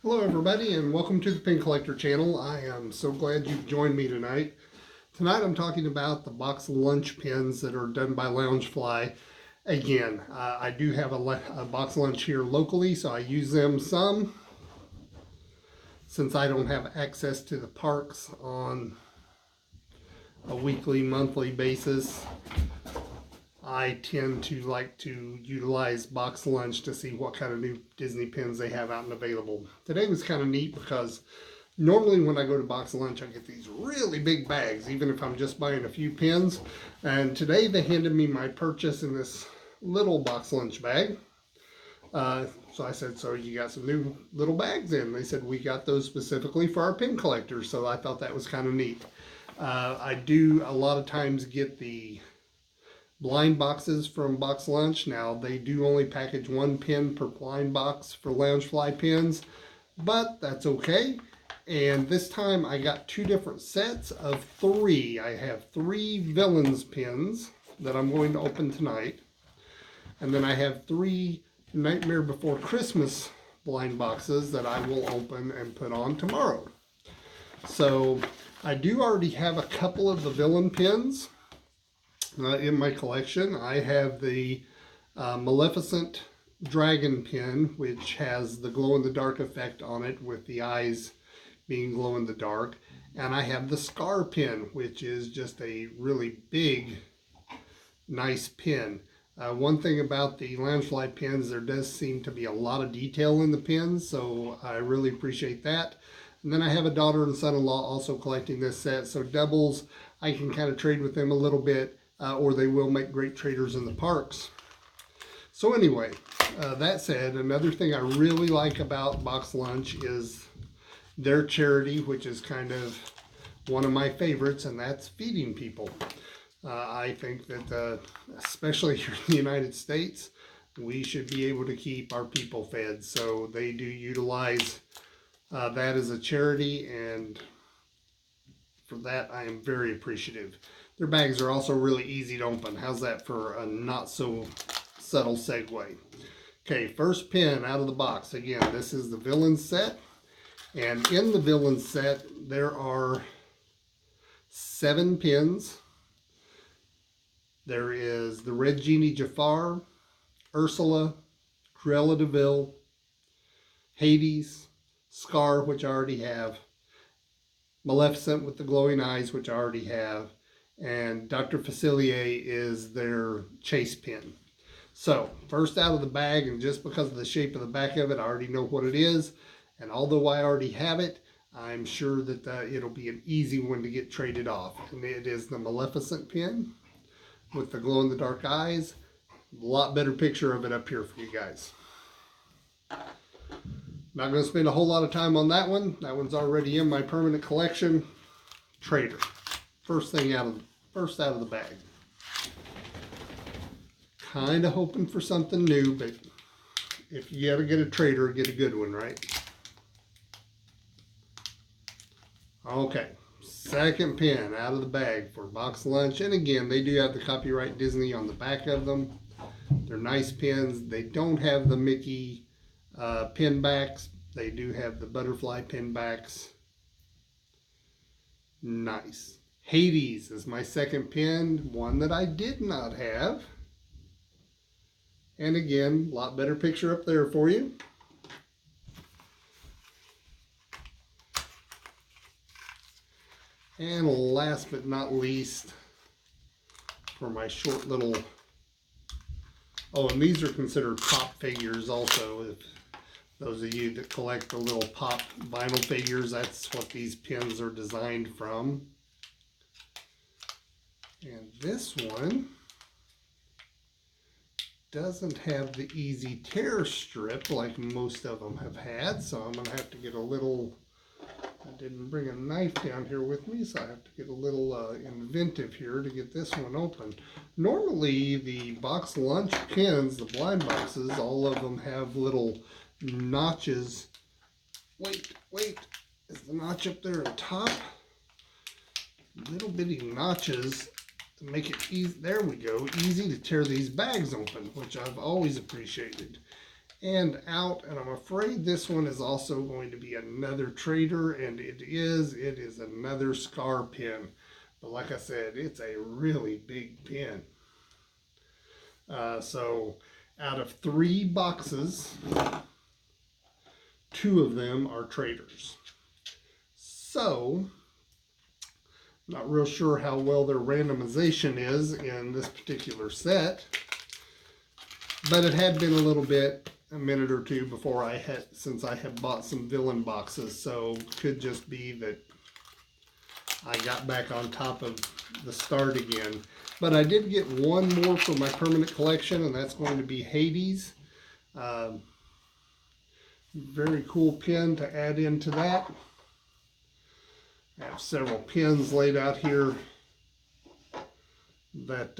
Hello everybody and welcome to the Pincollector channel. I am so glad you've joined me tonight. Tonight I'm talking about the box lunch pins that are done by Loungefly. Again, I do have a box lunch here locally, so I use them some. Since I don't have access to the parks on a weekly, monthly basis, I tend to like to utilize box lunch to see what kind of new Disney pins they have out and available. Today was kind of neat because normally when I go to box lunch I get these really big bags, even if I'm just buying a few pins. And today they handed me my purchase in this little box lunch bag. So I said, so you got some new little bags in? They said, we got those specifically for our pin collectors. So I thought that was kind of neat. I do a lot of times get the blind boxes from Box Lunch. Now they do only package one pin per blind box for Loungefly pins, but that's okay. And this time I got two different sets of three. I have three Villains pins that I'm going to open tonight. And then I have three Nightmare Before Christmas blind boxes that I will open and put on tomorrow. So I do already have a couple of the villain pins in my collection. I have the Maleficent Dragon pin, which has the glow-in-the-dark effect on it with the eyes being glow-in-the-dark. And I have the Scar pin, which is just a really big, nice pin. One thing about the Loungefly pins, there does seem to be a lot of detail in the pins, so I really appreciate that. And then I have a daughter and son-in-law also collecting this set, so doubles, I can kind of trade with them a little bit. Or they will make great traders in the parks. So anyway, that said, another thing I really like about Box Lunch is their charity, which is kind of one of my favorites, and that's feeding people. I think that, especially here in the United States, we should be able to keep our people fed. So they do utilize that as a charity, and for that I am very appreciative. Their bags are also really easy to open. How's that for a not so subtle segue? Okay, first pin out of the box. Again, this is the Villain set. And in the Villain set, there are 7 pins. There is the Red Genie Jafar, Ursula, Cruella de Vil, Hades, Scar, which I already have, Maleficent with the glowing eyes, which I already have, and Dr. Facilier is their chase pin. So, first out of the bag, and just because of the shape of the back of it, I already know what it is. And although I already have it, I'm sure that it'll be an easy one to get traded off. And it is the Maleficent pin with the glow-in-the-dark eyes. A lot better picture of it up here for you guys. Not going to spend a whole lot of time on that one. That one's already in my permanent collection. Trader. First out of the bag. Kind of hoping for something new, but if you gotta get a trader, get a good one, right? Okay, second pin out of the bag for Box Lunch. And again, they do have the copyright Disney on the back of them. They're nice pins. They don't have the Mickey pin backs. They do have the butterfly pin backs. Nice. Hades is my second pin, one that I did not have. And again, a lot better picture up there for you. And last but not least, for my short little, oh, and these are considered pop figures also. If those of you that collect the little pop vinyl figures, that's what these pins are designed from. And this one doesn't have the easy tear strip like most of them have had, so I'm going to have to get a little, I didn't bring a knife down here with me, so I have to get a little inventive here to get this one open. Normally the Box Lunch pins, the blind boxes, all of them have little notches. Wait, is the notch up there on top? Little bitty notches to make it easy, there we go, easy to tear these bags open, which I've always appreciated. and out, and I'm afraid this one is also going to be another trader, and it is another scar pin. But like I said, it's a really big pin. So out of 3 boxes, 2 of them are traders. So not real sure how well their randomization is in this particular set, but it had been a minute or two before since I had bought some villain boxes, so could just be that I got back on top of the start again. But I did get one more for my permanent collection, and that's going to be Hades. Very cool pin to add into that. I have several pins laid out here that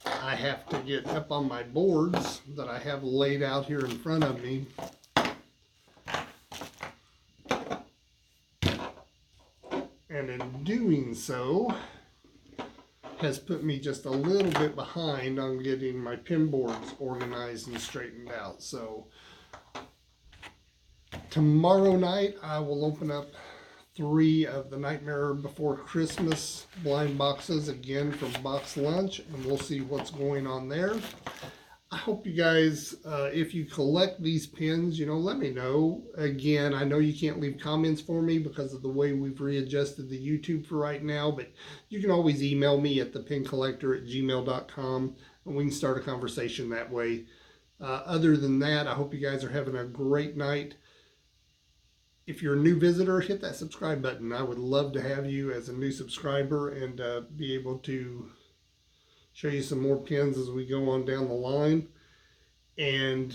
I have to get up on my boards that I have laid out here in front of me. And in doing so, has put me just a little bit behind on getting my pin boards organized and straightened out. So tomorrow night I will open up 3 of the Nightmare Before Christmas blind boxes again from Box Lunch, and we'll see what's going on there. I hope you guys, if you collect these pins, let me know. Again, I know you can't leave comments for me because of the way we've readjusted the YouTube for right now, but you can always email me at thepincollector@gmail.com, and we can start a conversation that way. Other than that, I hope you guys are having a great night. If you're a new visitor, hit that subscribe button. I would love to have you as a new subscriber and be able to show you some more pins as we go on down the line. And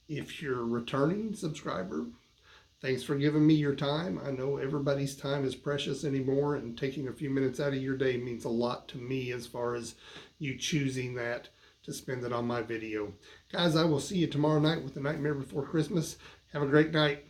if you're a returning subscriber, thanks for giving me your time. I know everybody's time is precious anymore, and taking a few minutes out of your day means a lot to me as far as you choosing that to spend it on my video. Guys, I will see you tomorrow night with The Nightmare Before Christmas. Have a great night.